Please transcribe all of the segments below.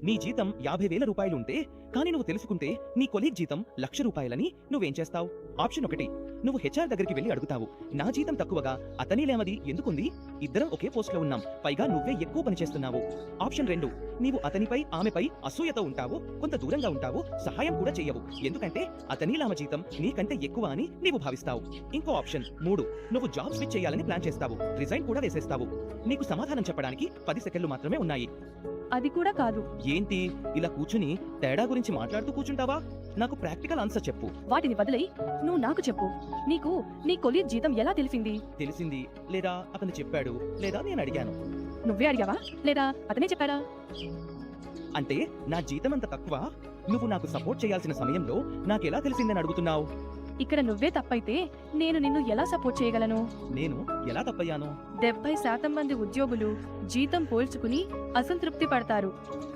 నీ జీతం 50,000 రూపాయలుంటే కానీ నువ్వు తెలుసుకుంటే నీ కొలీగ్ జీతం 1,00,000 రూపాయలని నువ్వేం చేస్తావు? ఆప్షన్ 1, నువ్వు హెచ్ఆర్ దగ్గరికి వెళ్ళి అడుగుతావు, నా జీతం తక్కువగా అతనిలేమది ఎందుకుంది? ఇద్దరం ఒకే పోస్ట్లో ఉన్నాం, పైగా నువ్వే ఎక్కువ పని చేస్తున్నావు. ఆప్షన్ 2, నీవు అతనిపై ఆమెపై అసూయతో ఉంటావు, కొంత దూరంగా ఉంటావు, సహాయం కూడా చెయ్యవు, ఎందుకంటే అతనిలామ జీతం నీకంటే ఎక్కువ అని నీవు భావిస్తావు. ఇంకో ఆప్షన్ 3, నువ్వు జాబ్ స్విచ్ చేయాలని ప్లాన్ చేస్తావు, రిజైన్ కూడా వేసేస్తావు. నీకు సమాధానం చెప్పడానికి 10 సెకండ్లు మాత్రమే ఉన్నాయి. అది కూడా కాదు. ఏంటి ఇలా కూర్చుని తేడా గురించి మాట్లాడుతూ కూర్చుంటావా? నాకు ప్రాక్టికల్ ఆన్సర్ చెప్పు. వాటిని వదిలేయి, నువ్వు నాకు చెప్పు. నీకు నీ కొలీగ్ జీతం ఎలా తెలిసింది? తెలిసింది, లేదా అతను చెప్పాడు, లేదా నేను అడిగాను. నువ్వే అడిగావా లేదా అతనే చెప్పాడా? అంటే నా జీతం అంత తక్కువ, నువ్వు నాకు సపోర్ట్ చేయాల్సిన సమయంలో నాకెలా తెలిసిందని అడుగుతున్నావు? ఇక్కడ నువ్వే తప్పైతే నేను నిన్ను ఎలా సపోర్ట్ చేయగలను? నేను ఎలా తప్పయ్యాను? 70% మంది ఉద్యోగులు జీతం పోల్చుకుని అసంతృప్తి పడతారు.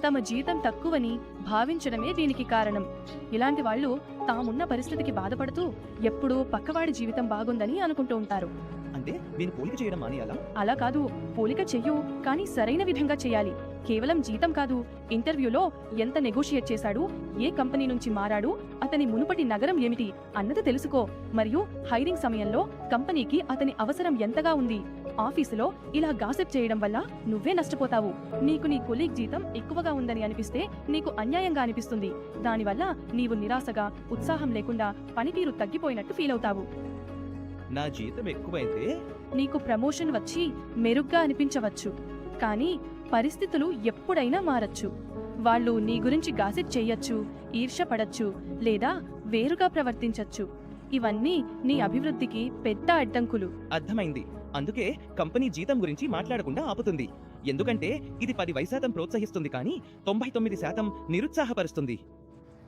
తమ జీతం తక్కువని భావించడమే దీనికి కారణం. ఇలాంటి వాళ్ళు తామున్న పరిస్థితికి బాధపడుతూ ఎప్పుడూ పక్కవాడి జీవితం బాగుందని అనుకుంటూ ఉంటారు. అంటే నేను పోలిక చేయడం మానేయాలా? అలా కాదు, పోలిక చెయ్యు, కానీ సరైన విధంగా చేయాలి. కేవలం జీతం కాదు, ఇంటర్వ్యూలో ఎంత నెగోషియేట్ చేశాడు, ఏ కంపెనీ నుంచి మారాడు, అతని మునుపటి నగరం ఏమిటి అన్నది తెలుసుకో. మరియు హైరింగ్ సమయంలో కంపెనీకి అతని అవసరం ఎంతగా ఉంది. ఆఫీసులో ఇలా గాసిప్ చేయడం వల్ల నువ్వే నష్టపోతావు. నీకు నీ కొలీగ్ జీతం ఎక్కువగా ఉందని అనిపిస్తే నీకు అన్యాయంగా అనిపిస్తుంది. దానివల్ల నీవు నిరాశగా, ఉత్సాహం లేకుండా పనితీరు తగ్గిపోయినట్టు ఫీల్ అవుతావు. నా జీతం ఎక్కువైతే నీకు ప్రమోషన్ వచ్చి మెరుగ్గా అనిపించవచ్చు, కానీ పరిస్థితులు ఎప్పుడైనా మారచ్చు. వాళ్ళు నీ గురించి గాసిప్ చెయ్యొచ్చు, ఈర్ష్యపడచ్చు, లేదా వేరుగా ప్రవర్తించచ్చు. ఇవన్నీ నీ అభివృద్ధికి పెద్ద అడ్డంకులు. అర్థమైంది. అందుకే కంపెనీ జీతం గురించి మాట్లాడకుండా ఆపుతుంది. ఎందుకంటే ఇది 10% ప్రోత్సహిస్తుంది, కానీ 99% నిరుత్సాహపరుస్తుంది.